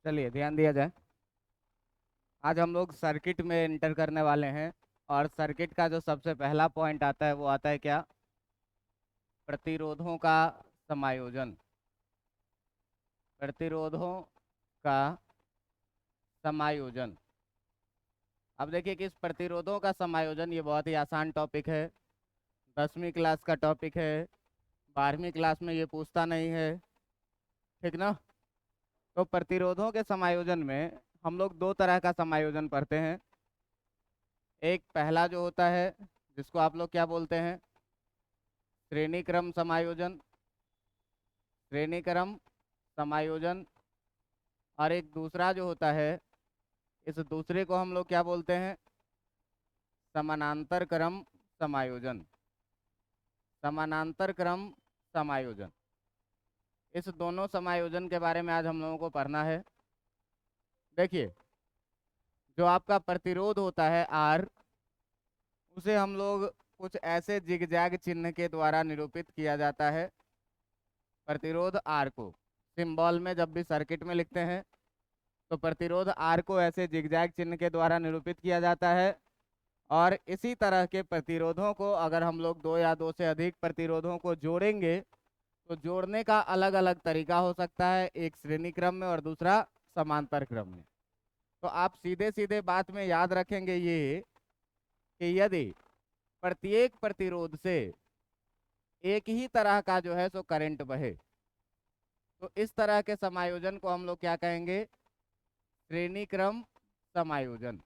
चलिए ध्यान दिया जाए। आज हम लोग सर्किट में एंटर करने वाले हैं। और सर्किट का जो सबसे पहला पॉइंट आता है वो आता है क्या? प्रतिरोधों का समायोजन। प्रतिरोधों का समायोजन। अब देखिए कि इस प्रतिरोधों का समायोजन ये बहुत ही आसान टॉपिक है। 10वीं क्लास का टॉपिक है। 12वीं क्लास में ये पूछता नहीं है। ठीक ना? तो प्रतिरोधों के समायोजन में हम लोग दो तरह का समायोजन पढ़ते हैं। एक पहला जो होता है जिसको आप लोग क्या बोलते हैं? श्रेणी क्रम समायोजन। श्रेणी क्रम समायोजन। और एक दूसरा जो होता है, इस दूसरे को हम लोग क्या बोलते हैं? समानांतर क्रम समायोजन। समानांतर क्रम समायोजन। इस दोनों समायोजन के बारे में आज हम लोगों को पढ़ना है। देखिए, जो आपका प्रतिरोध होता है आर, उसे हम लोग कुछ ऐसे जिगजैग चिन्ह के द्वारा निरूपित किया जाता है। प्रतिरोध आर को सिंबल में जब भी सर्किट में लिखते हैं तो प्रतिरोध आर को ऐसे जिगजैग चिन्ह के द्वारा निरूपित किया जाता है। और इसी तरह के प्रतिरोधों को अगर हम लोग दो या दो से अधिक प्रतिरोधों को जोड़ेंगे तो जोड़ने का अलग अलग तरीका हो सकता है, एक श्रेणी क्रम में और दूसरा समांतर क्रम में। तो आप सीधे सीधे बात में याद रखेंगे ये कि यदि प्रत्येक प्रतिरोध से एक ही तरह का जो है सो करंट बहे तो इस तरह के समायोजन को हम लोग क्या कहेंगे? श्रेणी क्रम समायोजन।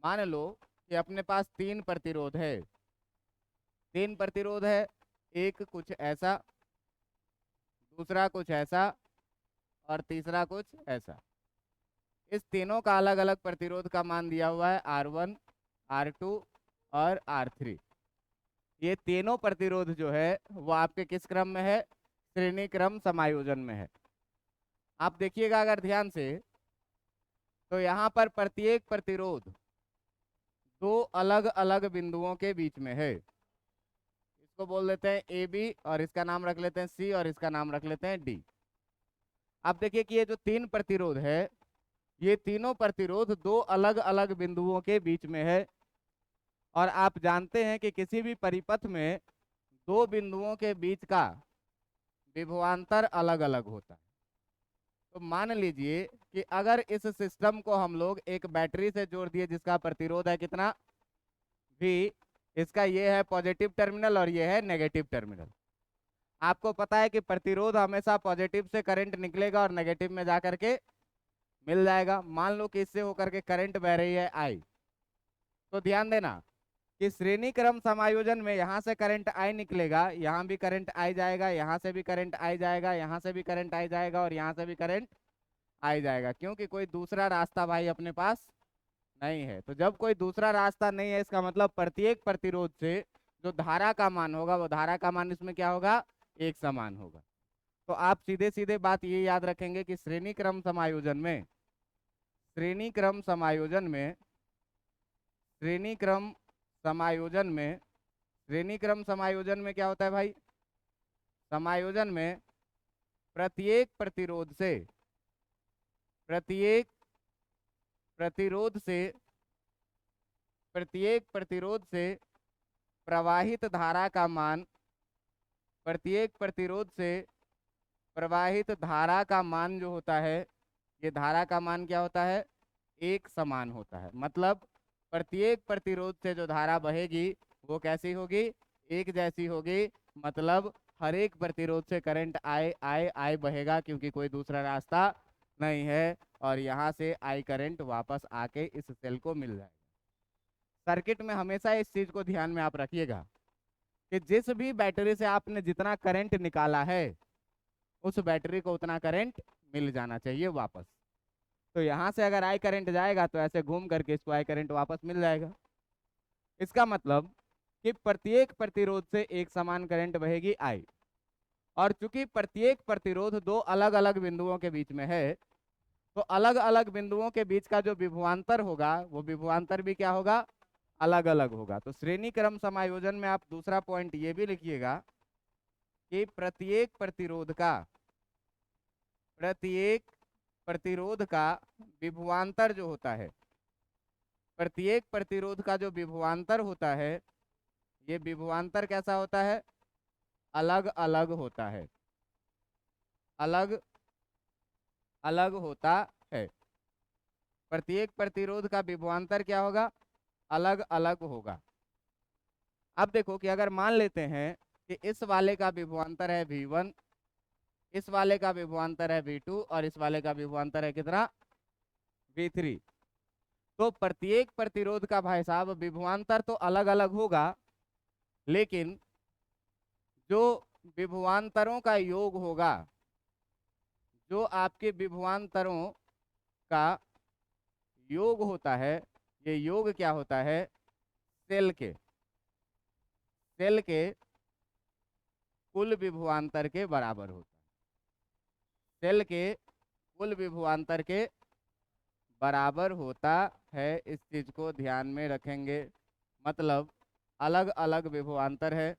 मान लो कि अपने पास तीन प्रतिरोध है। तीन प्रतिरोध है, एक कुछ ऐसा, दूसरा कुछ ऐसा और तीसरा कुछ ऐसा। इस तीनों का अलग अलग प्रतिरोध का मान दिया हुआ है R1, R2 और R3। ये तीनों प्रतिरोध जो है वो आपके किस क्रम में है? श्रेणी क्रम समायोजन में है। आप देखिएगा अगर ध्यान से तो यहाँ पर प्रत्येक प्रतिरोध दो अलग अलग बिंदुओं के बीच में है। इसको बोल देते हैं ए बी और इसका नाम रख लेते हैं सी और इसका नाम रख लेते हैं डी। अब देखिए कि ये जो तीन प्रतिरोध है, ये तीनों प्रतिरोध दो अलग अलग बिंदुओं के बीच में है। और आप जानते हैं कि किसी भी परिपथ में दो बिंदुओं के बीच का विभवांतर अलग अलग होता है। तो मान लीजिए कि अगर इस सिस्टम को हम लोग एक बैटरी से जोड़ दिए जिसका प्रतिरोध है कितना? भी। इसका ये है पॉजिटिव टर्मिनल और ये है नेगेटिव टर्मिनल। आपको पता है कि प्रतिरोध हमेशा पॉजिटिव से करंट निकलेगा और नेगेटिव में जाकर के मिल जाएगा। मान लो कि इससे होकर के करंट बह रही है आई। तो ध्यान देना कि श्रेणी क्रम समायोजन में यहाँ से करंट आई निकलेगा, यहाँ भी करंट आई जाएगा, यहाँ से भी करंट आई जाएगा, यहाँ से भी करंट आई जाएगा और यहाँ से भी करंट आई जाएगा, क्योंकि कोई दूसरा रास्ता भाई अपने पास नहीं है। तो जब कोई दूसरा रास्ता नहीं है इसका मतलब प्रत्येक प्रतिरोध से जो धारा का मान होगा वो धारा का मान इसमें क्या होगा? एक समान होगा। तो आप सीधे सीधे बात ये याद रखेंगे कि श्रेणी क्रम समायोजन में श्रेणी क्रम समायोजन में श्रेणी क्रम समायोजन में श्रेणी क्रम समायोजन में क्या होता है भाई? समायोजन में प्रत्येक प्रतिरोध से प्रत्येक प्रतिरोध से प्रत्येक प्रतिरोध से प्रवाहित धारा का मान प्रत्येक प्रतिरोध से प्रवाहित धारा का मान जो होता है, ये धारा का मान क्या होता है? एक समान होता है। मतलब प्रत्येक प्रतिरोध से जो धारा बहेगी वो कैसी होगी? एक जैसी होगी। मतलब हर एक प्रतिरोध से करंट आए आए आए बहेगा, क्योंकि कोई दूसरा रास्ता नहीं है। और यहाँ से आई करंट वापस आके इस सेल को मिल जाएगा। सर्किट में हमेशा इस चीज को ध्यान में आप रखिएगा कि जिस भी बैटरी से आपने जितना करंट निकाला है उस बैटरी को उतना करंट मिल जाना चाहिए वापस। तो यहाँ से अगर आई करंट जाएगा तो ऐसे घूम करके इसको आई करंट वापस मिल जाएगा। इसका मतलब कि प्रत्येक प्रतिरोध से एक समान करंट बहेगी आई। और चूंकि प्रत्येक प्रतिरोध दो अलग अलग बिंदुओं के बीच में है तो अलग अलग बिंदुओं के बीच का जो विभवांतर होगा वो विभवांतर भी क्या होगा? अलग अलग होगा। तो श्रेणी क्रम समायोजन में आप दूसरा पॉइंट ये भी लिखिएगा कि प्रत्येक प्रतिरोध का प्रत्येक प्रतिरोध का विभवांतर जो होता है, प्रत्येक प्रतिरोध का जो विभवांतर होता है, ये विभवांतर कैसा होता है? अलग अलग होता है, अलग अलग होता है। प्रत्येक प्रतिरोध का विभवांतर क्या होगा? अलग अलग होगा। अब देखो कि अगर मान लेते हैं कि इस वाले का विभवांतर है V1, इस वाले का विभवांतर है V2 और इस वाले का विभवांतर है कितना? V3। तो प्रत्येक प्रतिरोध का भाई साहब विभवांतर तो अलग अलग होगा, लेकिन जो विभवांतरों का योग होगा, जो आपके विभवांतरों का योग होता है, ये योग क्या होता है? सेल के कुल विभवांतर के बराबर होता है। सेल के कुल विभवांतर के बराबर होता है। इस चीज को ध्यान में रखेंगे। मतलब अलग अलग विभवांतर है,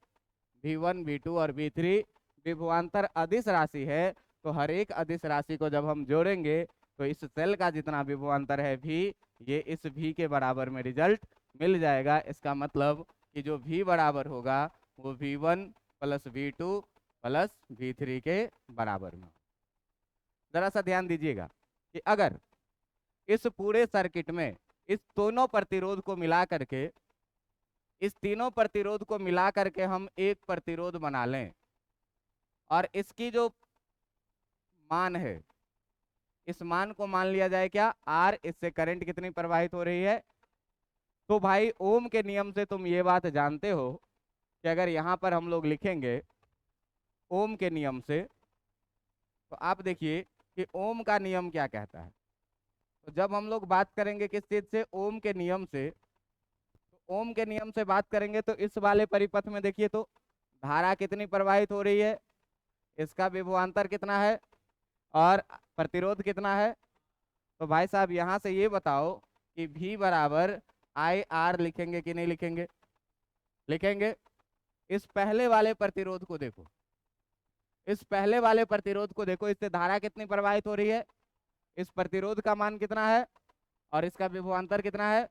V1 V2 और V3 विभवांतर अदिश राशि है। तो हर एक अदिश राशि को जब हम जोड़ेंगे तो इस सेल का जितना विभवांतर है V, ये इस V के बराबर में रिजल्ट मिल जाएगा। इसका मतलब कि जो V बराबर होगा वो V1 plus V2 plus V3 के बराबर में। जरा सा ध्यान दीजिएगा कि अगर इस पूरे सर्किट में इस दोनों प्रतिरोध को मिला करके, इस तीनों प्रतिरोध को मिला करके हम एक प्रतिरोध बना लें और इसकी जो मान है, इस मान को मान लिया जाए क्या? R। इससे करंट कितनी प्रवाहित हो रही है? तो भाई ओम के नियम से तुम ये बात जानते हो कि अगर यहां पर हम लोग लिखेंगे ओम के नियम से, तो आप देखिए कि ओम का नियम क्या कहता है। तो जब हम लोग बात करेंगे किस चीज से? ओम के नियम से। तो ओम के नियम से बात करेंगे तो इस वाले परिपथ में देखिए तो धारा कितनी प्रवाहित हो रही है, इसका विभवांतर कितना है और प्रतिरोध कितना है। तो भाई साहब यहां से ये बताओ कि V बराबर IR लिखेंगे कि नहीं लिखेंगे? लिखेंगे। इस पहले वाले प्रतिरोध को देखो, इस पहले वाले प्रतिरोध को देखो, इससे धारा कितनी प्रवाहित हो रही है, इस प्रतिरोध का मान कितना है और इसका विभवांतर कितना है।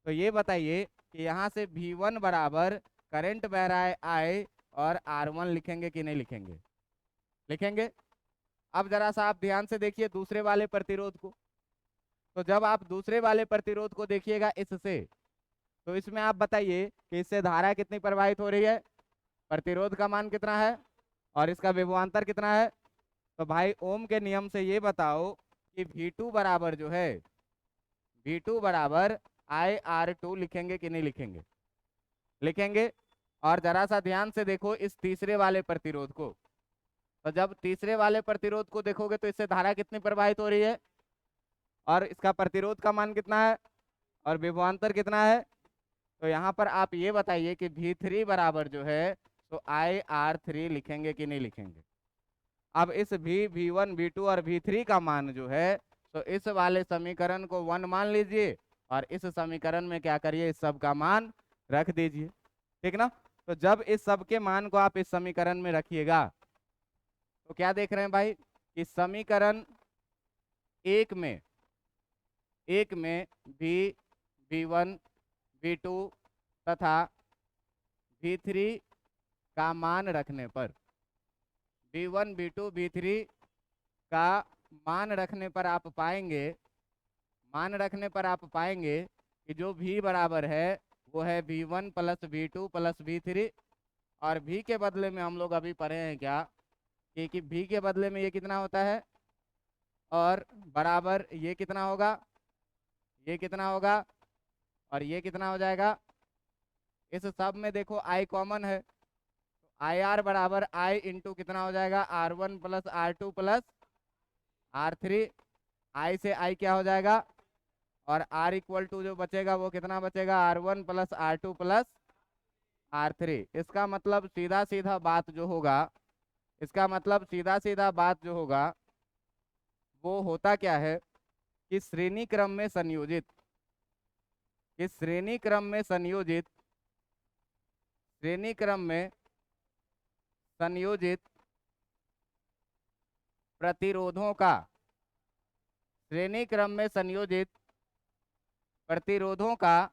तो ये बताइए कि यहाँ से V1 बराबर करंट बह रहा है I और R1 लिखेंगे कि नहीं लिखेंगे? लिखेंगे। अब जरा सा आप ध्यान से देखिए दूसरे वाले प्रतिरोध को। तो जब आप दूसरे वाले प्रतिरोध को देखिएगा इससे, तो इसमें आप बताइए कि इससे धारा कितनी प्रवाहित हो रही है, प्रतिरोध का मान कितना है और इसका विभवांतर कितना है। तो भाई ओम के नियम से ये बताओ कि V2 बराबर जो है, V2 बराबर IR2 लिखेंगे कि नहीं लिखेंगे? लिखेंगे। और जरा सा ध्यान से देखो इस तीसरे वाले प्रतिरोध को। तो जब तीसरे वाले प्रतिरोध को देखोगे तो इससे धारा कितनी प्रवाहित हो रही है और इसका प्रतिरोध का मान कितना है और विभवांतर कितना है। तो यहाँ पर आप ये बताइए कि V3 बराबर जो है तो IR3 लिखेंगे कि नहीं लिखेंगे? अब इस V1 V2 और V3 का मान जो है तो इस वाले समीकरण को 1 मान लीजिए और इस समीकरण में क्या करिए, इस सब का मान रख दीजिए। ठीक ना? तो जब इस सब के मान को आप इस समीकरण में रखिएगा तो क्या देख रहे हैं भाई कि समीकरण एक में V1 V2 तथा V3 का मान रखने पर, V1 V2 V3 का मान रखने पर आप पाएंगे, कि जो V बराबर है वो है V1 plus V2 plus V3। और V के बदले में हम लोग अभी पढ़े हैं क्या कि V के बदले में ये कितना होता है और बराबर ये कितना होगा, ये कितना होगा और ये कितना हो जाएगा। इस सब में देखो I कॉमन है, तो IR बराबर I इंटू कितना हो जाएगा, R1 plus R2 plus R3। I से I क्या हो जाएगा और R इक्वल टू जो बचेगा वो कितना बचेगा, R1 plus R2 plus R3। इसका मतलब सीधा सीधा बात जो होगा, इसका मतलब सीधा सीधा बात जो होगा वो होता क्या है कि श्रेणी क्रम में संयोजित, इस श्रेणी क्रम में संयोजित, श्रेणी क्रम में संयोजित प्रतिरोधों का श्रेणी क्रम में संयोजित प्रतिरोधों का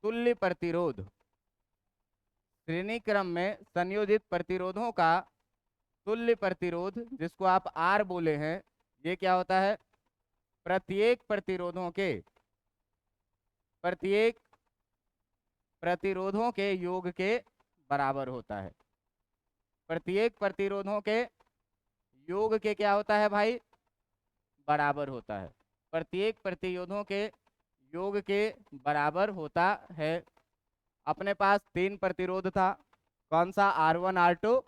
तुल्य प्रतिरोध, श्रेणी क्रम में संयोजित प्रतिरोधों का तुल्य प्रतिरोध, जिसको आप आर बोले हैं, ये क्या होता है? प्रत्येक प्रतिरोधों के योग के बराबर होता है। प्रत्येक प्रतिरोधों के योग के क्या होता है भाई? बराबर होता है। प्रत्येक प्रतिरोधों के योग के बराबर होता है। अपने पास 3 प्रतिरोध था, कौन सा? R1 R2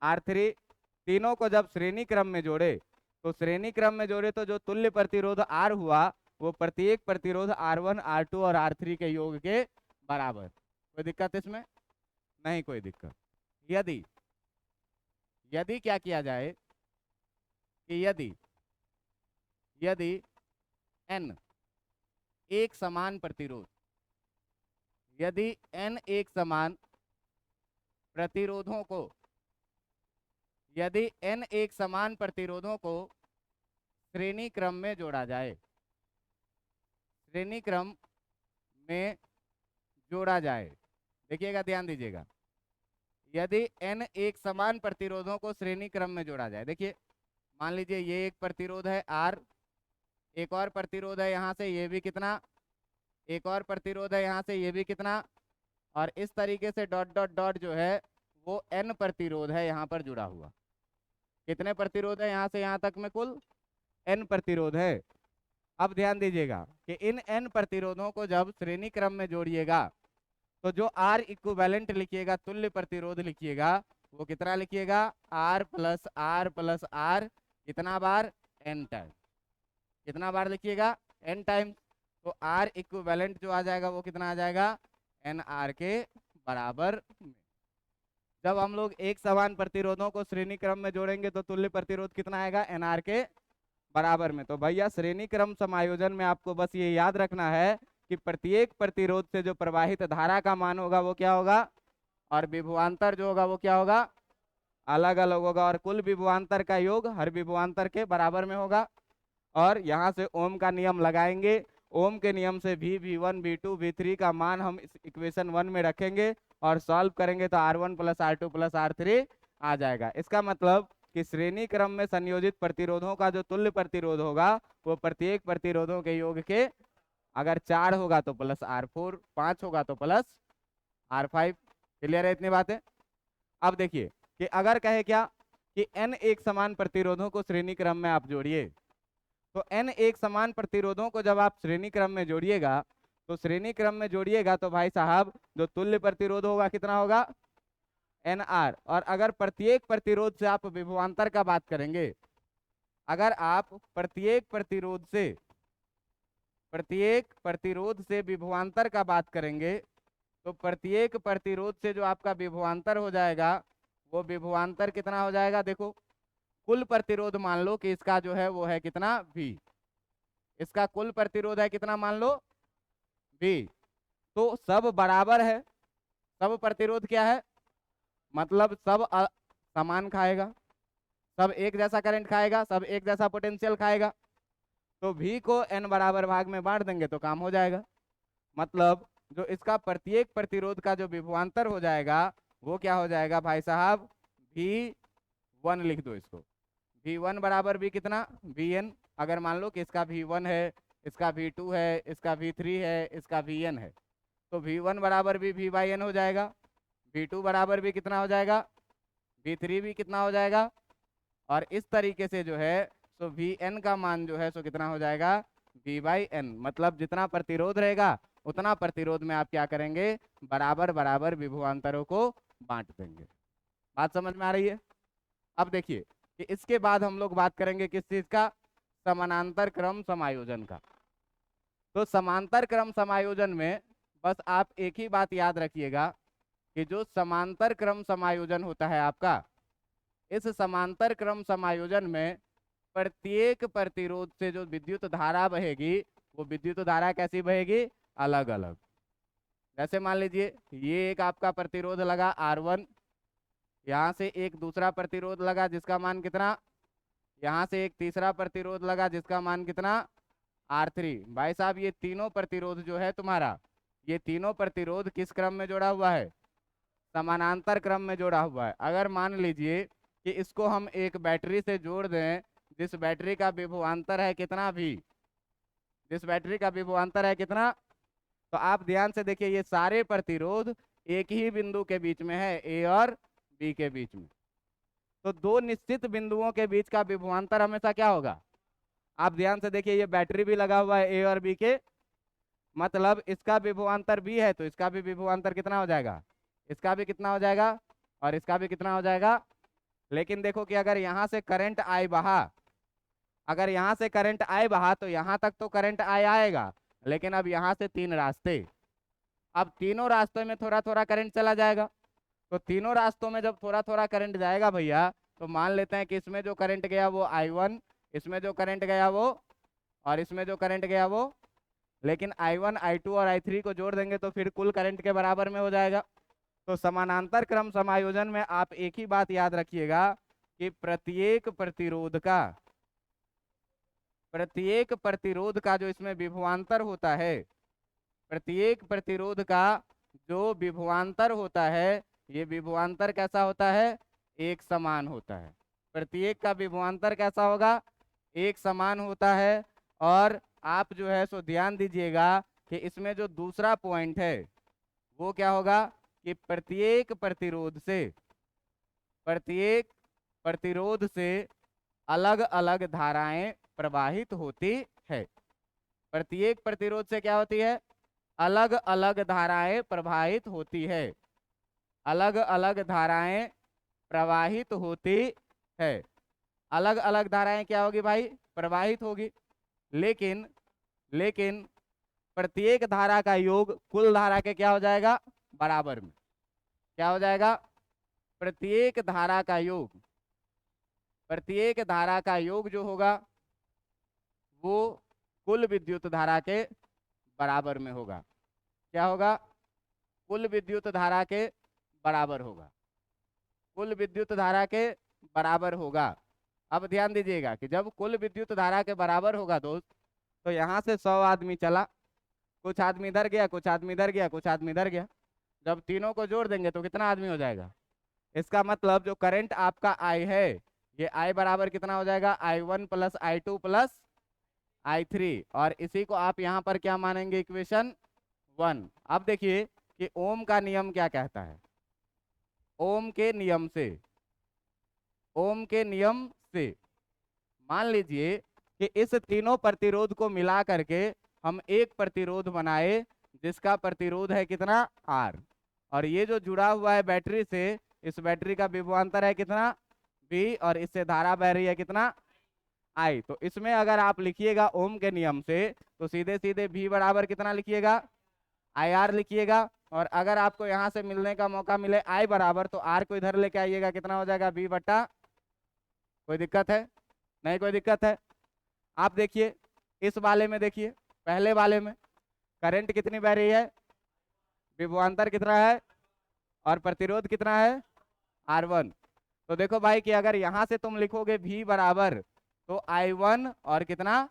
R3। तीनों को जब श्रेणी क्रम में जोड़े तो जो तुल्य प्रतिरोध R हुआ वो प्रत्येक प्रतिरोध R1 R2 और R3 के योग के बराबर। कोई दिक्कत इसमें? नहीं कोई दिक्कत। यदि क्या किया जाए कि यदि n एक समान प्रतिरोध, यदि n एक समान प्रतिरोधों को, यदि n एक समान प्रतिरोधों को श्रेणी क्रम में जोड़ा जाए, श्रेणी क्रम में जोड़ा जाए, देखिएगा ध्यान दीजिएगा, यदि n एक समान प्रतिरोधों को श्रेणी क्रम में जोड़ा जाए। देखिए मान लीजिए ये एक प्रतिरोध है R, एक और प्रतिरोध है यहाँ से, ये भी कितना, एक और प्रतिरोध है यहाँ से, ये भी कितना, और इस तरीके से डॉट डॉट डॉट जो है वो n प्रतिरोध है यहाँ पर जुड़ा हुआ। कितने प्रतिरोध है यहाँ से यहाँ तक में? कुल n प्रतिरोध है। अब ध्यान दीजिएगा कि इन n प्रतिरोधों को जब श्रेणी क्रम में जोड़िएगा तो जो R इक्विवेलेंट लिखिएगा, तुल्य प्रतिरोध लिखिएगा, वो कितना लिखिएगा? R प्लस R कितना बार? n time. कितना बार लिखिएगा? n time. तो R इक्विवेलेंट जो आ जाएगा वो कितना आ जाएगा? NR के बराबर में। जब हम लोग एक समान प्रतिरोधों को श्रेणी क्रम में जोड़ेंगे तो तुल्य प्रतिरोध कितना आएगा? NR के बराबर में। तो भैया श्रेणी क्रम समायोजन में आपको बस ये याद रखना है कि प्रत्येक प्रतिरोध से जो प्रवाहित धारा का मान होगा वो क्या होगा, और विभवांतर जो होगा वो क्या होगा? अलग अलग होगा, और कुल विभवांतर का योग हर विभवांतर के बराबर में होगा। और यहाँ से ओम का नियम लगाएंगे, ओम के नियम से V1 V2 V3 का मान हम इस इक्वेशन 1 में रखेंगे और सॉल्व करेंगे तो R1 plus R2 plus R3 आ जाएगा। इसका मतलब कि श्रेणी क्रम में संयोजित प्रतिरोधों का जो तुल्य प्रतिरोध होगा वो प्रत्येक प्रतिरोधों के योग के, अगर 4 होगा तो प्लस R4, 5 होगा तो प्लस R5। क्लियर है इतनी बातें? अब देखिए कि अगर कहे क्या कि n एक समान प्रतिरोधों को श्रेणी क्रम में आप जोड़िए, तो n एक समान प्रतिरोधों को जब आप श्रेणी क्रम में जोड़िएगा तो भाई साहब जो तुल्य प्रतिरोध होगा कितना होगा? NR। और अगर प्रत्येक प्रतिरोध से आप विभवांतर का बात करेंगे, अगर आप प्रत्येक प्रतिरोध से विभवांतर का बात करेंगे तो प्रत्येक प्रतिरोध से जो आपका विभवांतर हो जाएगा वो विभवांतर कितना हो जाएगा? देखो कुल प्रतिरोध मान लो कि इसका जो है वो है कितना? V। इसका कुल प्रतिरोध है कितना मान लो? V। तो सब बराबर है, सब प्रतिरोध क्या है? मतलब सब समान खाएगा, सब एक जैसा करंट खाएगा, सब एक जैसा पोटेंशियल खाएगा। तो V को n बराबर भाग में बांट देंगे तो काम हो जाएगा। मतलब जो इसका प्रत्येक प्रतिरोध का जो विभवांतर हो जाएगा वो क्या हो जाएगा भाई साहब? V1 लिख दो इसको। V1 बराबर भी कितना? Vn। अगर मान लो कि इसका V1 है, इसका V2 है, इसका V3 है, इसका Vn है, तो V1 बराबर भी V/n हो जाएगा, V2 बराबर भी कितना हो जाएगा? V3 भी कितना हो जाएगा? और इस तरीके से जो है सो Vn का मान जो है सो कितना हो जाएगा? V/n। मतलब जितना प्रतिरोध रहेगा उतना प्रतिरोध में आप क्या करेंगे? बराबर बराबर विभवांतरों को बांट देंगे। बात समझ में आ रही है? अब देखिए कि इसके बाद हम लोग बात करेंगे किस चीज का? समानांतर क्रम समायोजन का। तो समांतर क्रम समायोजन में बस आप एक ही बात याद रखिएगा कि जो समांतर क्रम समायोजन होता है आपका, इस समांतर क्रम समायोजन में प्रत्येक प्रतिरोध से जो विद्युत धारा बहेगी वो विद्युत धारा कैसी बहेगी? अलग अलग। जैसे मान लीजिए ये एक आपका प्रतिरोध लगा R1, यहाँ से एक दूसरा प्रतिरोध लगा जिसका मान कितना? यहाँ से एक तीसरा प्रतिरोध लगा जिसका मान कितना R3। भाई साहब ये तीनों प्रतिरोध जो है तुम्हारा, ये तीनों प्रतिरोध किस क्रम में जोड़ा हुआ है, समानांतर क्रम में जोड़ा हुआ है। अगर मान लीजिए कि इसको हम एक बैटरी से जोड़ दें जिस बैटरी का विभवांतर है कितना भी, जिस बैटरी का विभवांतर है कितना, तो आप ध्यान से देखिए ये सारे प्रतिरोध एक ही बिंदु के बीच में है, ए और बी के बीच में। तो दो निश्चित बिंदुओं के बीच का विभवांतर हमेशा क्या होगा, आप ध्यान से देखिए ये बैटरी भी लगा हुआ है ए और बी के, मतलब इसका विभवांतर बी है तो इसका भी विभवांतर कितना हो जाएगा, इसका भी कितना हो जाएगा और इसका भी कितना हो जाएगा। लेकिन देखो कि अगर यहाँ से करंट आई बहा, अगर यहाँ से करंट आई बहा तो यहाँ तक तो करंट आएगा, लेकिन अब यहाँ से तीन रास्ते, अब तीनों रास्तों में थोड़ा थोड़ा करंट चला जाएगा। तो तीनों रास्तों में जब थोड़ा थोड़ा करंट जाएगा भैया, तो मान लेते हैं कि इसमें जो करंट गया वो I1, इसमें जो करंट गया वो, और इसमें जो करंट गया वो, लेकिन I1 I2 और I3 को जोड़ देंगे तो फिर कुल करंट के बराबर में हो जाएगा। तो समानांतर क्रम समायोजन में आप एक ही बात याद रखिएगा कि प्रत्येक प्रतिरोध का जो इसमें विभवांतर होता है, प्रत्येक प्रतिरोध का जो विभवांतर होता है, ये विभवांतर कैसा होता है, एक समान होता है। प्रत्येक का विभवांतर कैसा होगा, एक समान होता है। और आप जो है सो ध्यान दीजिएगा कि इसमें जो दूसरा पॉइंट है वो क्या होगा कि प्रत्येक प्रतिरोध से अलग अलग धाराएं प्रवाहित होती है। प्रत्येक प्रतिरोध से क्या होती है, अलग अलग धाराएं प्रवाहित होती है, अलग अलग धाराएं प्रवाहित होती है। अलग अलग धाराएं क्या होगी भाई, प्रवाहित होगी। लेकिन प्रत्येक धारा का योग कुल धारा के क्या हो जाएगा, बराबर में। क्या हो जाएगा, प्रत्येक धारा का योग जो होगा वो कुल विद्युत धारा के बराबर में होगा। क्या होगा, कुल विद्युत धारा के बराबर होगा, कुल विद्युत धारा के बराबर होगा। अब ध्यान दीजिएगा कि जब कुल विद्युत धारा के बराबर होगा दोस्त, तो यहाँ से 100 आदमी चला, कुछ आदमी इधर गया, कुछ आदमी इधर गया, कुछ आदमी इधर गया, जब तीनों को जोड़ देंगे तो कितना आदमी हो जाएगा। इसका मतलब जो करंट आपका I है, ये I बराबर कितना हो जाएगा, I1 plus I2 plus I3, और इसी को आप यहाँ पर क्या मानेंगे, इक्वेशन 1। अब देखिए कि ओम का नियम क्या कहता है। ओम के नियम से मान लीजिए कि इस तीनों प्रतिरोध को मिला करके हम एक प्रतिरोध बनाए जिसका प्रतिरोध है कितना, R, और ये जो जुड़ा हुआ है बैटरी से, इस बैटरी का विभवांतर है कितना, V, और इससे धारा बह रही है कितना, I। तो इसमें अगर आप लिखिएगा ओम के नियम से तो सीधे सीधे V बराबर कितना लिखिएगा, IR लिखिएगा। और अगर आपको यहाँ से मिलने का मौका मिले I बराबर, तो R को इधर लेके आइएगा, कितना हो जाएगा, V बटा। कोई दिक्कत है, नहीं कोई दिक्कत है। आप देखिए इस वाले में, देखिए पहले वाले में करंट कितनी बह रही है, विभवांतर कितना है और प्रतिरोध कितना है, R1। तो देखो भाई कि अगर यहाँ से तुम लिखोगे V बराबर, तो I1 और कितना,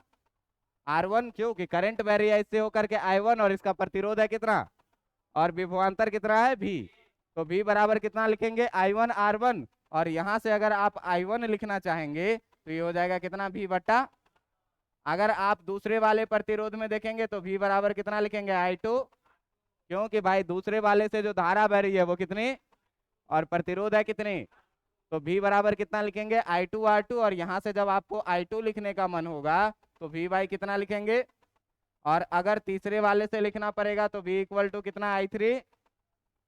R1, क्योंकि करंट बह रही है इससे होकर के I1 और इसका प्रतिरोध है कितना और विभवांतर कितना है V। तो V बराबर कितना लिखेंगे, I1 R1, और यहाँ से अगर आप I1 लिखना चाहेंगे तो ये हो जाएगा कितना, V बट्टा। अगर आप दूसरे वाले प्रतिरोध में देखेंगे तो V बराबर कितना लिखेंगे, I2, क्योंकि भाई दूसरे वाले से जो धारा बह रही है वो कितनी और प्रतिरोध है कितनी, तो V बराबर कितना लिखेंगे, I2 R2, और यहाँ से जब आपको I2 लिखने का मन होगा तो V बाई कितना लिखेंगे, और अगर तीसरे वाले से लिखना पड़ेगा तो V इक्वल टू कितना, I3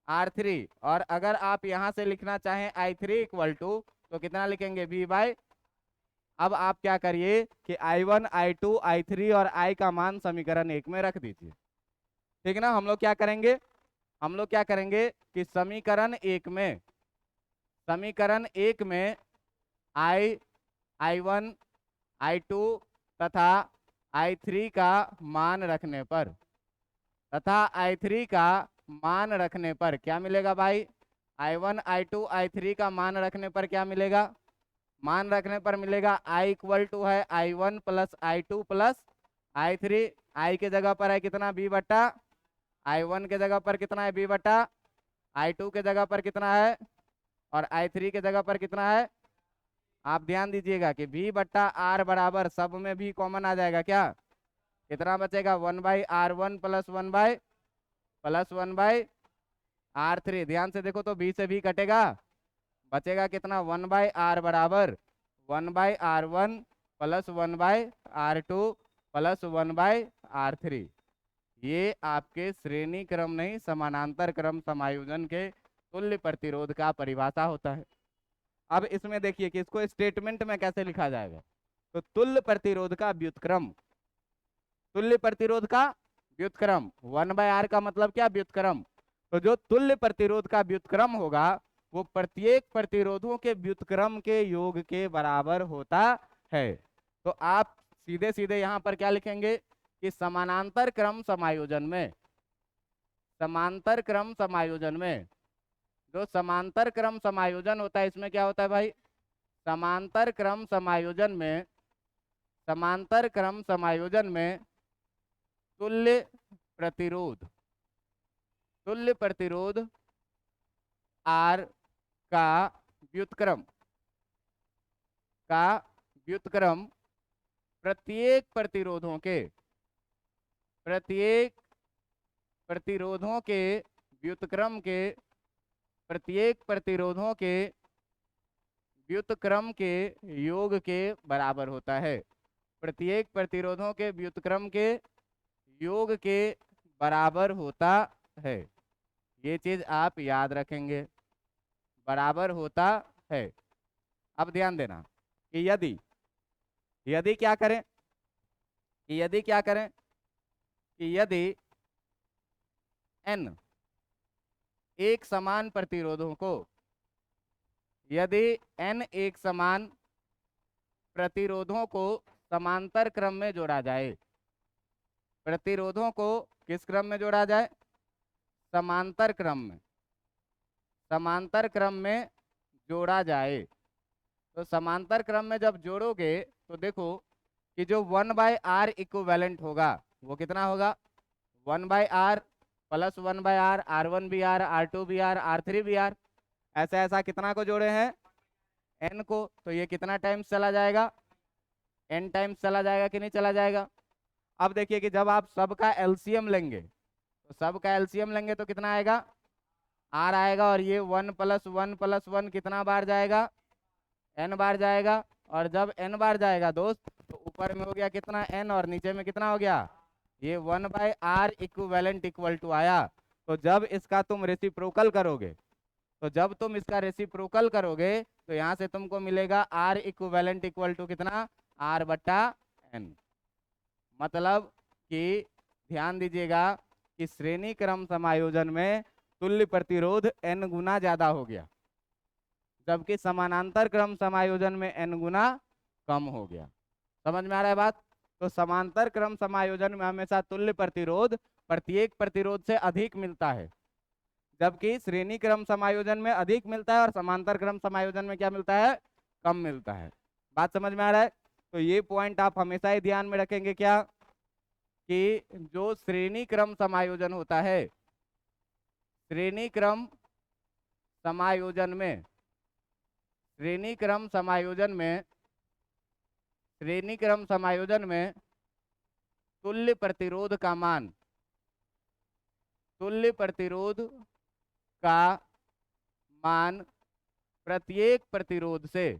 R3, और अगर आप यहाँ से लिखना चाहें I3 इक्वल टू तो कितना लिखेंगे, V बाई। अब आप क्या करिए कि I1 I2 I3 और I का मान समीकरण 1 में रख दीजिए, ठीक ना। हम लोग क्या करेंगे कि समीकरण 1 में I1 I2 तथा I3 का मान रखने पर क्या मिलेगा भाई, I1 I2 I3 का मान रखने पर क्या मिलेगा, मान रखने पर मिलेगा I इक्वल टू है I1 plus I2 plus I3। I के जगह पर है कितना B बट्टा I1 के जगह पर कितना है B बट्टा I2 के जगह पर कितना है और I3 के जगह पर कितना है। आप ध्यान दीजिएगा कि V बट्टा R बराबर सब में भी कॉमन आ जाएगा क्या, कितना बचेगा 1/R1 +1/R3। ध्यान से देखो तो B से भी कटेगा, बचेगा कितना 1/R बराबर 1/R1 plus 1/R2 plus 1/R3। ये आपके श्रेणी क्रम नहीं समानांतर क्रम समायोजन के तुल्य प्रतिरोध का परिभाषा होता है। अब इसमें देखिए कि इसको स्टेटमेंट में कैसे लिखा जाएगा। तो तुल्य प्रतिरोध का व्युत्क्रम, तुल्य प्रतिरोध का व्युत्क्रम 1/R का मतलब क्या व्युत्क्रम। तो जो तुल्य प्रतिरोध का व्युत्क्रम होगा वो प्रत्येक प्रतिरोधों के व्युत्क्रम के योग के बराबर होता है। तो आप सीधे सीधे यहाँ पर क्या लिखेंगे कि समानांतर क्रम समायोजन में, समांतर क्रम समायोजन में जो समांतर क्रम समायोजन होता है इसमें क्या होता है भाई, समांतर क्रम समायोजन में, समांतर क्रम समायोजन में तुल्य प्रतिरोध, तुल्य प्रतिरोध R का व्युत्क्रम, का व्युत्क्रम प्रत्येक प्रतिरोधों के, प्रत्येक प्रतिरोधों के व्युत्क्रम के, प्रत्येक प्रतिरोधों के व्युत्क्रम के योग के बराबर होता है। प्रत्येक प्रतिरोधों के व्युत्क्रम के योग के बराबर होता है। ये चीज आप याद रखेंगे, बराबर होता है। अब ध्यान देना कि यदि, यदि क्या करें, कि यदि क्या करें, कि यदि n एक समान प्रतिरोधों को, यदि n एक समान प्रतिरोधों को समांतर क्रम में जोड़ा जाए, प्रतिरोधों को किस क्रम में जोड़ा जाए, समांतर क्रम में, समांतर क्रम में जोड़ा जाए। तो समांतर क्रम में जब जोड़ोगे तो देखो कि जो 1/R इक्विवेलेंट होगा वो कितना होगा 1/R प्लस 1/R, R1 भी R, R2 भी R, R3 भी R। ऐसा ऐसा कितना को जोड़े हैं n को। तो ये कितना टाइम्स चला जाएगा, n टाइम्स चला जाएगा कि नहीं चला जाएगा। अब देखिए कि जब आप सबका एलसीएम लेंगे तो सबका एलसीएम लेंगे तो कितना आएगा R आएगा और ये 1 + 1 + 1 कितना बार जाएगा n बार जाएगा। और जब n बार जाएगा दोस्त तो ऊपर में हो गया कितना n और नीचे में कितना हो गया ये 1/R इक्विवेलेंट इक्वल टू आया। तो जब इसका तुम रेसिप्रोकल करोगे, तो जब तुम इसका रेसिप्रोकल करोगे तो यहाँ से तुमको मिलेगा R इक्विवेलेंट इक्वल टू कितना R/n। मतलब कि ध्यान दीजिएगा कि श्रेणी क्रम समायोजन में तुल्य प्रतिरोध n गुना ज्यादा हो गया, जबकि समानांतर क्रम समायोजन में n गुना कम हो गया। समझ में आ रहा है बात। तो समांतर क्रम समायोजन में हमेशा तुल्य प्रतिरोध प्रत्येक प्रतिरोध से अधिक मिलता है, जबकि श्रेणी क्रम समायोजन में अधिक मिलता है और समांतर क्रम समायोजन में क्या मिलता है कम मिलता है। बात समझ में आ रहा है। तो ये पॉइंट आप हमेशा ही ध्यान में रखेंगे क्या कि जो श्रेणी क्रम समायोजन होता है, श्रेणी क्रम समायोजन में, श्रेणी क्रम समायोजन में, श्रेणी क्रम समायोजन में तुल्य प्रतिरोध का मान, तुल्य प्रतिरोध का मान प्रत्येक प्रतिरोध से,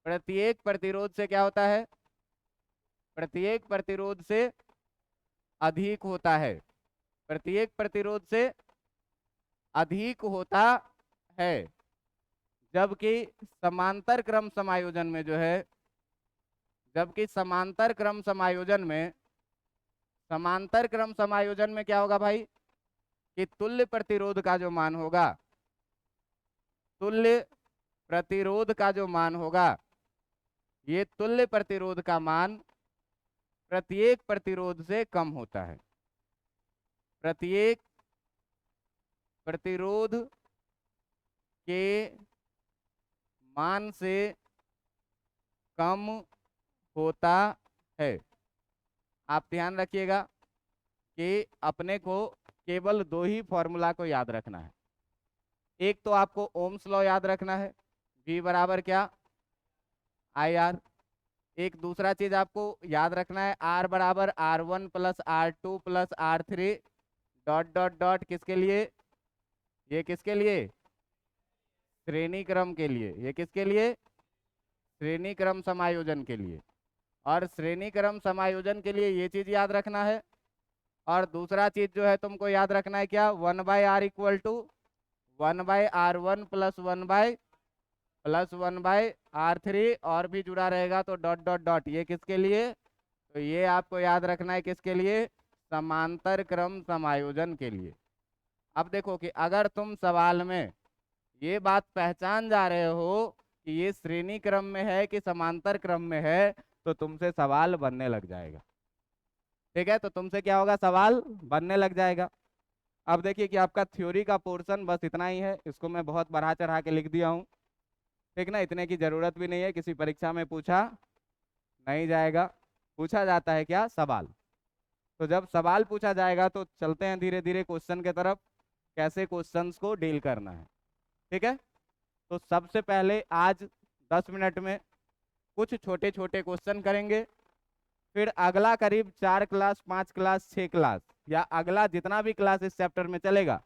प्रत्येक प्रतिरोध से क्या होता है, प्रत्येक प्रतिरोध से अधिक होता है, प्रत्येक प्रतिरोध से अधिक होता है। जबकि समांतर क्रम समायोजन में जो है, जबकि समांतर क्रम समायोजन में, समांतर क्रम समायोजन में क्या होगा भाई कि तुल्य प्रतिरोध का जो मान होगा, तुल्य प्रतिरोध का जो मान होगा, ये तुल्य प्रतिरोध का मान प्रत्येक प्रतिरोध से कम होता है, प्रत्येक प्रतिरोध के मान से कम होता है। आप ध्यान रखिएगा कि अपने को केवल दो ही फॉर्मूला को याद रखना है। एक तो आपको ओम्स लॉ याद रखना है, V बराबर क्या, IR। एक दूसरा चीज आपको याद रखना है, R बराबर R1 plus R2 plus R3 dot dot dot किसके लिए, ये किसके लिए, श्रेणी क्रम के लिए। ये किसके लिए, श्रेणी क्रम समायोजन के लिए। और श्रेणी क्रम समायोजन के लिए ये चीज याद रखना है। और दूसरा चीज जो है तुमको याद रखना है क्या, 1/r equal to 1/r1 plus 1/r3 और भी जुड़ा रहेगा तो डॉट डॉट डॉट, ये किसके लिए, तो ये आपको याद रखना है किसके लिए, समांतर क्रम समायोजन के लिए। अब देखो कि अगर तुम सवाल में ये बात पहचान जा रहे हो कि ये श्रेणी क्रम में है कि समांतर क्रम में है, तो तुमसे सवाल बनने लग जाएगा। ठीक है, तो तुमसे क्या होगा, सवाल बनने लग जाएगा। अब देखिए कि आपका थ्योरी का पोर्शन बस इतना ही है, इसको मैं बहुत बढ़ा चढ़ा के लिख दिया हूँ। ठीक ना, इतने की जरूरत भी नहीं है, किसी परीक्षा में पूछा नहीं जाएगा। पूछा जाता है क्या, सवाल। तो जब सवाल पूछा जाएगा तो चलते हैं धीरे धीरे क्वेश्चन के तरफ, कैसे क्वेश्चंस को डील करना है। ठीक है, तो सबसे पहले आज 10 मिनट में कुछ छोटे छोटे क्वेश्चन करेंगे। फिर अगला करीब 4 क्लास 5 क्लास 6 क्लास या अगला जितना भी क्लास इस चैप्टर में चलेगा,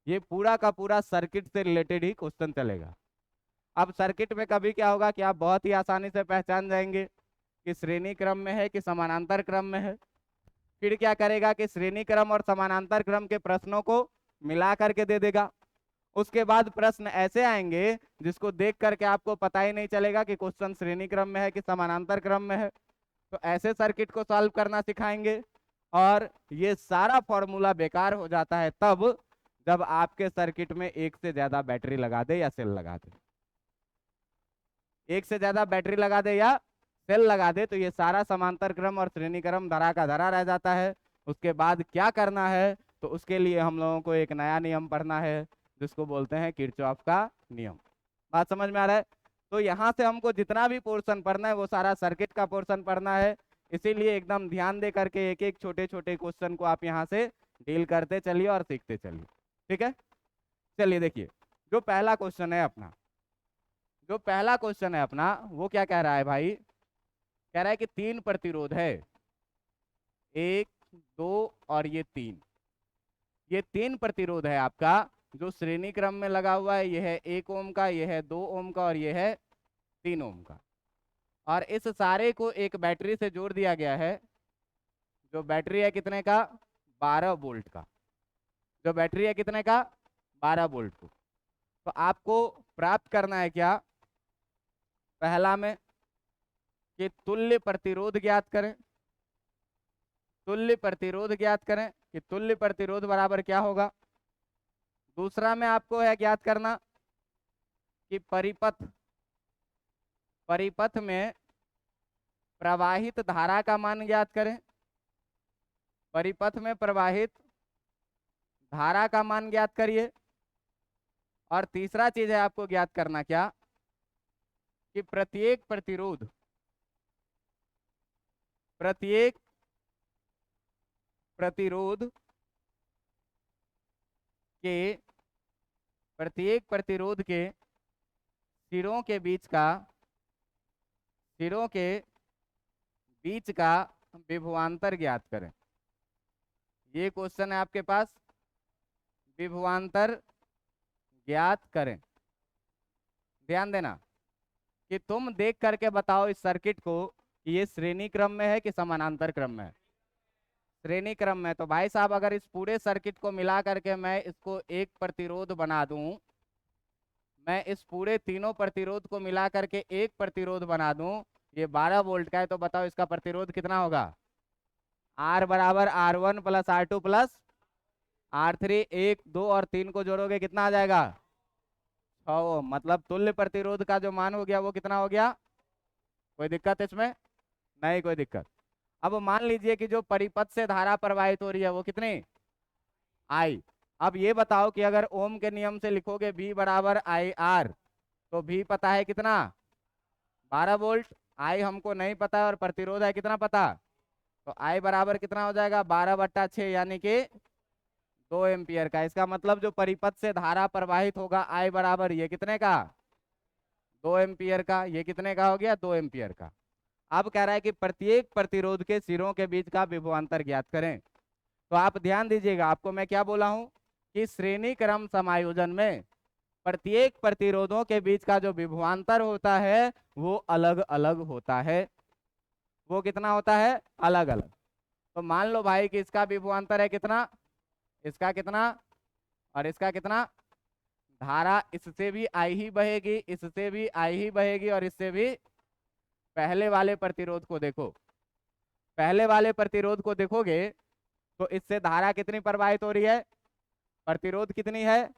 ये पूरा का पूरा सर्किट से रिलेटेड ही क्वेश्चन चलेगा। अब सर्किट में कभी क्या होगा कि आप बहुत ही आसानी से पहचान जाएंगे कि श्रेणी क्रम में है कि समानांतर क्रम में है। फिर क्या करेगा कि श्रेणी क्रम और समानांतर क्रम के प्रश्नों को मिला करके दे देगा। उसके बाद प्रश्न ऐसे आएंगे जिसको देख करके आपको पता ही नहीं चलेगा कि क्वेश्चन श्रेणी क्रम में है कि समानांतर क्रम में है। तो ऐसे सर्किट को सॉल्व करना सिखाएंगे। और ये सारा फॉर्मूला बेकार हो जाता है तब जब आपके सर्किट में एक से ज्यादा बैटरी लगा दे या सेल लगा दे। एक से ज्यादा बैटरी लगा दे या सेल लगा दे तो ये सारा समांतर क्रम और श्रेणी क्रम धरा का धरा रह जाता है। उसके बाद क्या करना है, तो उसके लिए हम लोगों को एक नया नियम पढ़ना है जिसको बोलते हैं किरचॉफ का नियम। बात समझ में आ रहा है? तो यहाँ से हमको जितना भी पोर्शन पढ़ना है वो सारा सर्किट का पोर्शन पढ़ना है। इसीलिए एकदम ध्यान दे करके एक एक छोटे छोटे क्वेश्चन को आप यहाँ से डील करते चलिए और सीखते चलिए। ठीक है, चलिए देखिए जो पहला क्वेश्चन है अपना, जो पहला क्वेश्चन है अपना वो क्या कह रहा है भाई, कह रहा है कि 3 प्रतिरोध है, 1 2 और ये 3। ये 3 प्रतिरोध है आपका जो श्रेणी क्रम में लगा हुआ है। यह है 1 ओम का, यह है 2 ओम का और यह है 3 ओम का। और इस सारे को एक बैटरी से जोड़ दिया गया है। जो बैटरी है कितने का, 12 वोल्ट का। जो बैटरी है कितने का, 12 वोल्ट को। तो आपको प्राप्त करना है क्या, पहला में कि तुल्य प्रतिरोध ज्ञात करें। तुल्य प्रतिरोध ज्ञात करें कि तुल्य प्रतिरोध बराबर क्या होगा। दूसरा में आपको है ज्ञात करना कि परिपथ, परिपथ में प्रवाहित धारा का मान ज्ञात करें। परिपथ में प्रवाहित धारा का मान ज्ञात करिए। और तीसरा चीज है आपको ज्ञात करना क्या, कि प्रत्येक प्रतिरोध, प्रत्येक प्रतिरोध के, प्रत्येक प्रतिरोध के सिरों के बीच का, सिरों के बीच का विभवांतर ज्ञात करें। ये क्वेश्चन है आपके पास, विभवांतर ज्ञात करें। ध्यान देना कि तुम देख करके बताओ इस सर्किट को कि ये श्रेणी क्रम में है कि समानांतर क्रम में है। श्रेणी क्रम में। तो भाई साहब अगर इस पूरे सर्किट को मिला करके मैं इसको एक प्रतिरोध बना दूं, मैं इस पूरे तीनों प्रतिरोध को मिला करके एक प्रतिरोध बना दूं, ये 12 वोल्ट का है, तो बताओ इसका प्रतिरोध कितना होगा। R बराबर R1 plus R2 plus R3। 1 2 और 3 को जोड़ोगे कितना आ जाएगा, 6 ओम। मतलब तुल्य प्रतिरोध का जो मान हो गया वो कितना हो गया। कोई दिक्कत इसमें नहीं, कोई दिक्कत। अब मान लीजिए कि जो परिपथ से धारा प्रवाहित हो रही है वो कितनी, I। अब ये बताओ कि अगर ओम के नियम से लिखोगे V बराबर I R, तो भी पता है कितना, 12 वोल्ट। आई हमको नहीं पता और प्रतिरोध है कितना पता, तो आई बराबर कितना हो जाएगा, 12/6 यानी कि 2 एम्पियर का। इसका मतलब जो परिपथ से धारा प्रवाहित होगा आई बराबर ये कितने का, 2 एम्पियर का। ये कितने का हो गया, 2 एम्पियर का। अब कह रहा है कि प्रत्येक प्रतिरोध के सिरों के बीच का विभवांतर ज्ञात करें। तो आप ध्यान दीजिएगा, आपको मैं क्या बोला हूं कि श्रेणी क्रम समायोजन में प्रत्येक प्रतिरोधों के बीच का जो विभवांतर होता है वो अलग अलग होता है। वो कितना होता है, अलग अलग। तो मान लो भाई कि इसका विभवांतर है कितना, इसका कितना और इसका कितना। धारा इससे भी आई ही बहेगी, इससे भी आई ही बहेगी और इससे भी। पहले वाले प्रतिरोध को देखो, पहले वाले प्रतिरोध को देखोगे तो इससे धारा कितनी प्रवाहित हो रही है, प्रतिरोध कितनी है,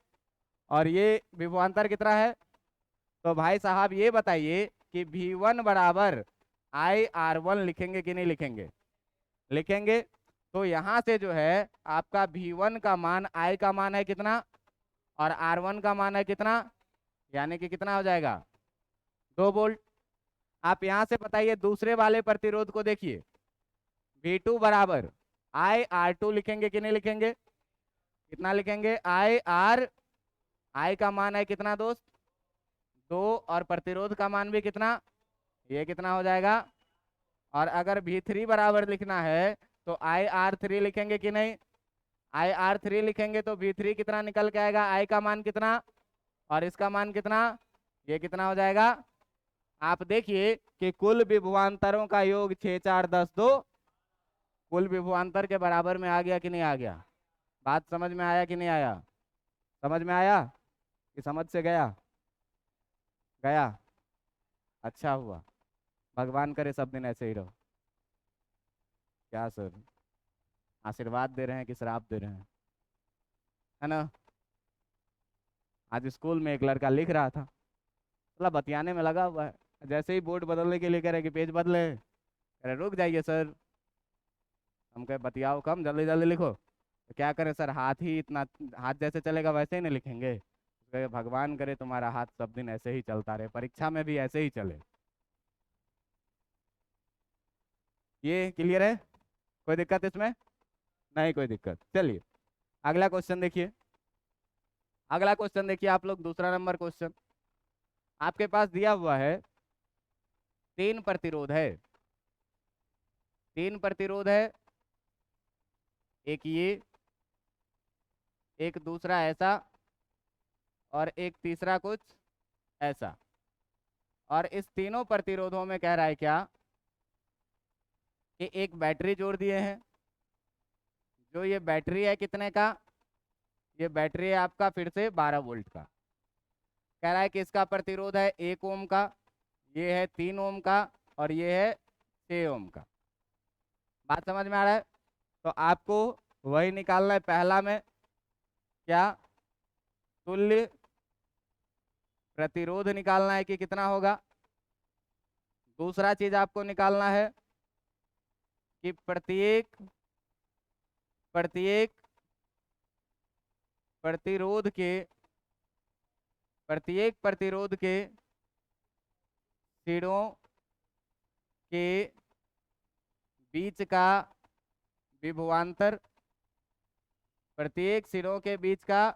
और ये विभवांतर कितना है। तो भाई साहब ये बताइए कि V1 बराबर IR1 लिखेंगे कि नहीं लिखेंगे, लिखेंगे। तो यहां से जो है आपका V1 का मान, I का मान है कितना और R1 का मान है कितना, यानी कि कितना हो जाएगा, 2 वोल्ट। आप यहां से बताइए दूसरे वाले प्रतिरोध को देखिए, V2 बराबर IR2 लिखेंगे कि नहीं लिखेंगे, कितना लिखेंगे, I का मान है कितना दोस्त, 2, और प्रतिरोध का मान भी कितना, ये कितना हो जाएगा। और अगर V3 बराबर लिखना है तो IR3 लिखेंगे कि नहीं, IR3 लिखेंगे तो V3 कितना निकल के आएगा, I का मान कितना और इसका मान कितना, ये कितना हो जाएगा। आप देखिए कि कुल विभवांतरों का योग 6 4 10 2 कुल विभवांतर के बराबर में आ गया कि नहीं आ गया। बात समझ में आया कि नहीं आया, समझ में आया कि समझ से गया, गया। अच्छा हुआ, भगवान करे सब दिन ऐसे ही रहो। क्या सर, आशीर्वाद दे रहे हैं कि श्राप दे रहे हैं, है ना। आज स्कूल में एक लड़का लिख रहा था, मतलब बतियाने में लगा हुआ है, जैसे ही बोर्ड बदलने के लिए कह रहे कि पेज बदले, कह रहे रुक जाइए सर। हम कहे बतियाओ कम, जल्दी जल्दी लिखो। तो क्या करें सर, हाथ ही इतना, हाथ जैसे चलेगा वैसे ही नहीं लिखेंगे। तो कहे भगवान करे तुम्हारा हाथ सब दिन ऐसे ही चलता रहे, परीक्षा में भी ऐसे ही चले। ये क्लियर है, कोई दिक्कत इसमें, नहीं कोई दिक्कत। चलिए अगला क्वेश्चन देखिए, अगला क्वेश्चन देखिए आप लोग, दूसरा नंबर क्वेश्चन आपके पास दिया हुआ है। 3 प्रतिरोध है, 3 प्रतिरोध है, एक ये, एक दूसरा ऐसा और एक तीसरा कुछ ऐसा। और इस तीनों प्रतिरोधों में कह रहा है क्या कि एक बैटरी जोड़ दिए हैं। जो ये बैटरी है कितने का, ये बैटरी है आपका फिर से 12 वोल्ट का। कह रहा है कि इसका प्रतिरोध है 1 ओम का, ये है 3 ओम का और ये है 6 ओम का। बात समझ में आ रहा है। तो आपको वही निकालना है, पहला में क्या, तुल्य प्रतिरोध निकालना है कि कितना होगा। दूसरा चीज आपको निकालना है कि प्रत्येक प्रत्येक प्रतिरोध के, प्रत्येक प्रतिरोध के सिरों के बीच का विभवांतर, प्रत्येक सिरों के बीच का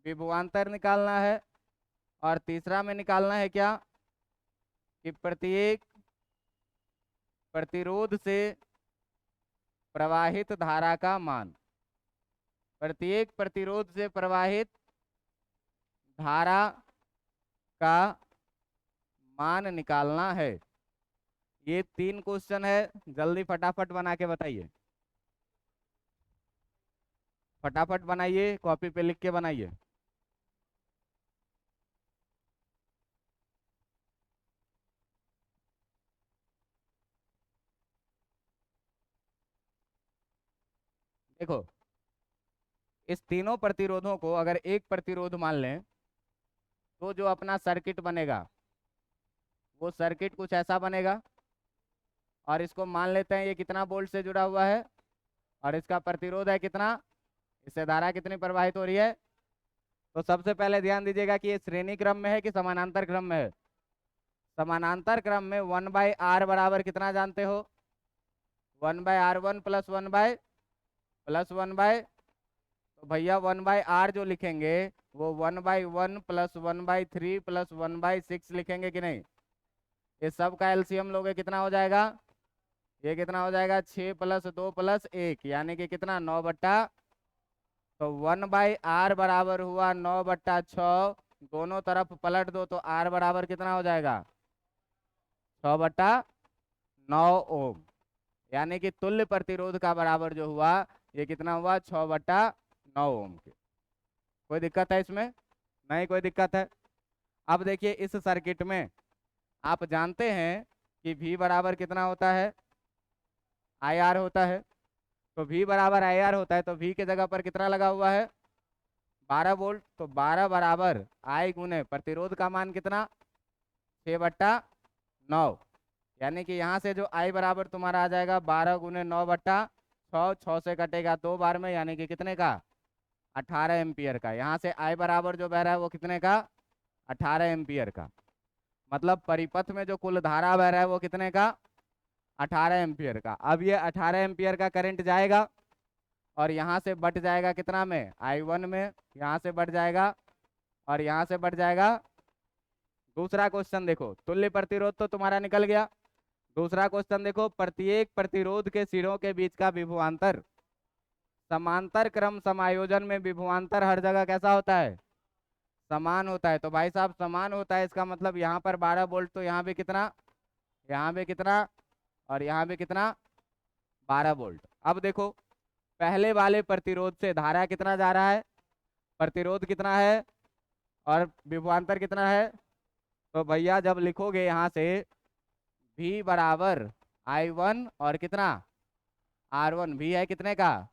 विभवांतर निकालना है। और तीसरा में निकालना है क्या कि प्रत्येक प्रतिरोध से प्रवाहित धारा का मान, प्रत्येक प्रतिरोध से प्रवाहित धारा का मान निकालना है। ये 3 क्वेश्चन है, जल्दी फटाफट बना के बताइए, फटाफट बनाइए, कॉपी पे लिख के बनाइए। देखो इस तीनों प्रतिरोधों को अगर एक प्रतिरोध मान लें तो जो अपना सर्किट बनेगा वो सर्किट कुछ ऐसा बनेगा। और इसको मान लेते हैं ये कितना वोल्ट से जुड़ा हुआ है और इसका प्रतिरोध है कितना, इससे धारा कितनी प्रवाहित हो रही है। तो सबसे पहले ध्यान दीजिएगा कि ये श्रेणी क्रम में है कि समानांतर क्रम में है। समानांतर क्रम में 1/r बराबर कितना जानते हो? 1/r1 प्लस 1/, तो भैया 1/r जो लिखेंगे वो 1/1 प्लस 1/3 प्लस 1/6 लिखेंगे कि नहीं? ये सब का एलसीएम लोगे कितना हो जाएगा? ये कितना हो जाएगा? 6 प्लस 2 प्लस 1 यानी कि कितना? 9/। तो 1/r बराबर हुआ 9/6। दोनों तरफ पलट दो तो r बराबर कितना हो जाएगा? 6/9 ओम। यानी कि तुल्य प्रतिरोध का बराबर जो हुआ ये कितना हुआ? 6/9 ओम के। कोई दिक्कत है इसमें? नहीं कोई दिक्कत है। अब देखिए इस सर्किट में आप जानते हैं कि V बराबर कितना होता है? IR होता है। तो V बराबर IR होता है तो V के जगह पर कितना लगा हुआ है? 12 वोल्ट। तो 12 बराबर I गुने प्रतिरोध का मान कितना? 6/9। यानी कि यहाँ से जो I बराबर तुम्हारा आ जाएगा 12 गुने 9/6। 6 से कटेगा 2 बार में यानी कि कितने का? 18 एम्पियर का। यहाँ से I बराबर जो बह रहा है वो कितने का? 18 एम्पियर का। मतलब परिपथ में जो कुल धारा बह रहा है वो कितने का? 18 एम्पियर का। अब ये 18 एम्पियर का करंट जाएगा और यहाँ से बढ़ जाएगा कितना में? I1 में। यहाँ से बढ़ जाएगा और यहाँ से बढ़ जाएगा। दूसरा क्वेश्चन देखो, तुल्य प्रतिरोध तो तुम्हारा निकल गया। दूसरा क्वेश्चन देखो, प्रत्येक प्रतिरोध के सिरों के बीच का विभवांतर समांतर क्रम समायोजन में विभवांतर हर जगह कैसा होता है? समान होता है। तो भाई साहब समान होता है इसका मतलब यहाँ पर 12 वोल्ट तो यहाँ भी कितना? यहाँ भी कितना? और यहाँ भी कितना? 12 वोल्ट। अब देखो पहले वाले प्रतिरोध से धारा कितना जा रहा है? प्रतिरोध कितना है और विभवांतर कितना है? तो भैया जब लिखोगे यहाँ से V बराबर I1 और कितना? R1। V है कितने का?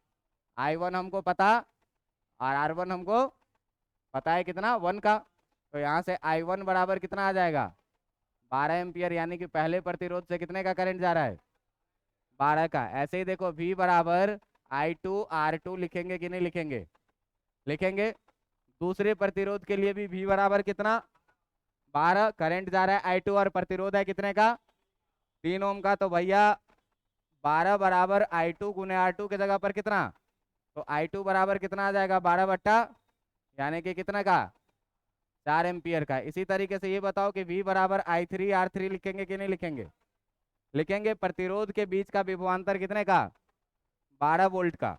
I1 हमको पता और R1 हमको पता है कितना? 1 का। तो यहाँ से I1 बराबर कितना आ जाएगा? 12 एम्पियर। यानी कि पहले प्रतिरोध से कितने का करंट जा रहा है? 12 का। ऐसे ही देखो V बराबर I2 R2 लिखेंगे कि नहीं लिखेंगे? लिखेंगे। दूसरे प्रतिरोध के लिए भी V बराबर कितना? 12। करंट जा रहा है I2 और प्रतिरोध है कितने का? 3 ओम का। तो भैया 12 बराबर I2 गुने R2 के जगह पर कितना? तो I2 बराबर कितना आ जाएगा? 12/, यानी कि कितने का? 4 एम्पियर का। इसी तरीके से ये बताओ कि V बराबर I3 R3 लिखेंगे कि नहीं लिखेंगे? लिखेंगे। प्रतिरोध के बीच का विभवांतर कितने का? 12 वोल्ट का।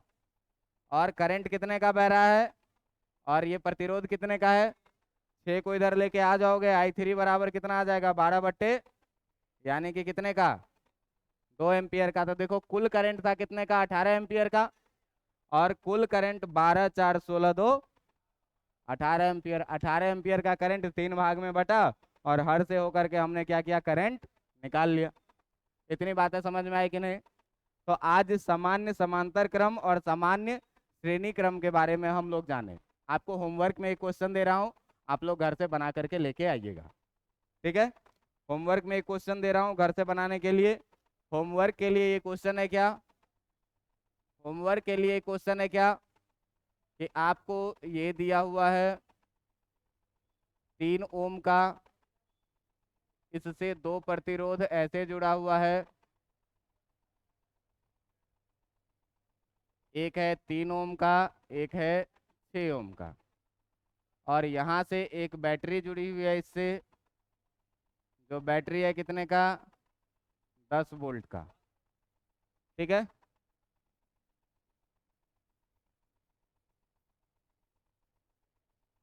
और करंट कितने का बह रहा है? और ये प्रतिरोध कितने का है? 6 को इधर लेके आ जाओगे I3 बराबर कितना आ जाएगा? 12/, यानी कि कितने का? 2 एम्पियर का। तो देखो कुल करंट था कितने का? 18 एम्पियर का। और कुल करंट 12 4 16 2 18 एम्पियर। 18 एम्पियर का करंट 3 भाग में बटा और हर से होकर के हमने क्या किया? करंट निकाल लिया। इतनी बातें समझ में आई कि नहीं? तो आज सामान्य समांतर क्रम और सामान्य श्रेणी क्रम के बारे में हम लोग जाने। आपको होमवर्क में एक क्वेश्चन दे रहा हूँ, आप लोग घर से बना करके लेके आइएगा। ठीक है? होमवर्क में एक क्वेश्चन दे रहा हूँ घर से बनाने के लिए। होमवर्क के लिए ये क्वेश्चन है क्या? होमवर्क के लिए क्वेश्चन है क्या कि आपको ये दिया हुआ है 3 ओम का, इससे 2 प्रतिरोध ऐसे जुड़ा हुआ है। एक है 3 ओम का, एक है 6 ओम का। और यहाँ से एक बैटरी जुड़ी हुई है इससे, जो बैटरी है कितने का? 10 वोल्ट का। ठीक है?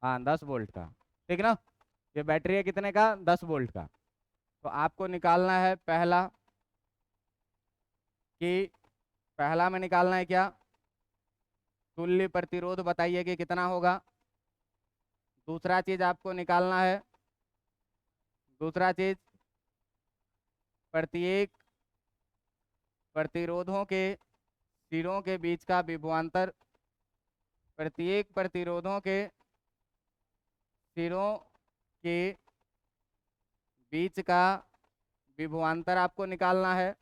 हाँ 10 वोल्ट का। ठीक ना? ये बैटरी है कितने का? 10 वोल्ट का। तो आपको निकालना है पहला कि पहला में निकालना है क्या? तुल्य प्रतिरोध बताइए कि कितना होगा। दूसरा चीज आपको निकालना है, दूसरा चीज प्रत्येक प्रतिरोधों के सिरों के बीच का विभवांतर। प्रत्येक प्रतिरोधों के सिरों के बीच का विभवांतर आपको निकालना है।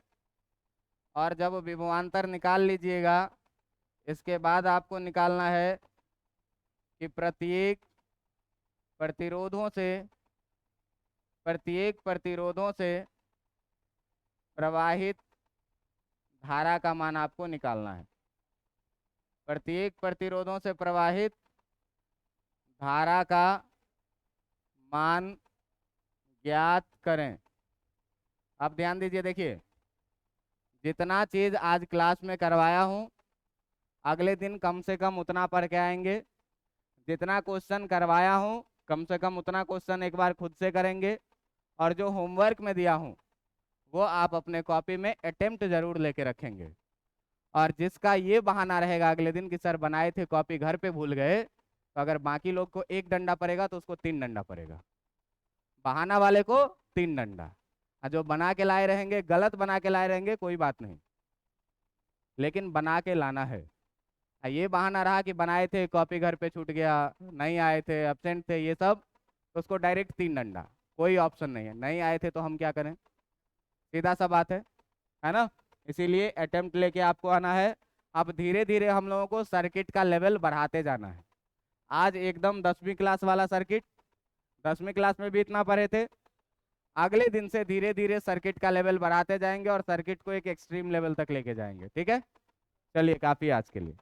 और जब विभवांतर निकाल लीजिएगा इसके बाद आपको निकालना है कि प्रत्येक प्रतिरोधों से, प्रत्येक प्रतिरोधों से प्रवाहित धारा का मान आपको निकालना है। प्रत्येक प्रतिरोधों से प्रवाहित धारा का मान ज्ञात करें। अब ध्यान दीजिए, देखिए जितना चीज आज क्लास में करवाया हूं, अगले दिन कम से कम उतना पढ़ के आएंगे। जितना क्वेश्चन करवाया हूं, कम से कम उतना क्वेश्चन एक बार खुद से करेंगे। और जो होमवर्क में दिया हूं, वो आप अपने कॉपी में अटेम्प्ट जरूर लेके रखेंगे। और जिसका ये बहाना रहेगा अगले दिन कि सर बनाए थे कॉपी घर पे भूल गए, तो अगर बाकी लोग को 1 डंडा पड़ेगा तो उसको 3 डंडा पड़ेगा। बहाना वाले को 3 डंडा। और जो बना के लाए रहेंगे, गलत बना के लाए रहेंगे, कोई बात नहीं, लेकिन बना के लाना है। ये बहाना रहा कि बनाए थे कॉपी घर पे छूट गया, नहीं आए थे, एब्सेंट थे, ये सब, तो उसको डायरेक्ट 3 डंडा। कोई ऑप्शन नहीं है, नहीं आए थे तो हम क्या करें, सीधा सा बात है ना। इसीलिए अटेम्प्ट लेके आपको आना है। अब धीरे धीरे हम लोगों को सर्किट का लेवल बढ़ाते जाना है। आज एकदम 10वीं क्लास वाला सर्किट, 10वीं क्लास में भी इतना पढ़े थे। अगले दिन से धीरे धीरे सर्किट का लेवल बढ़ाते जाएंगे और सर्किट को एक एक्सट्रीम लेवल तक लेके जाएंगे। ठीक है, चलिए काफी आज के लिए।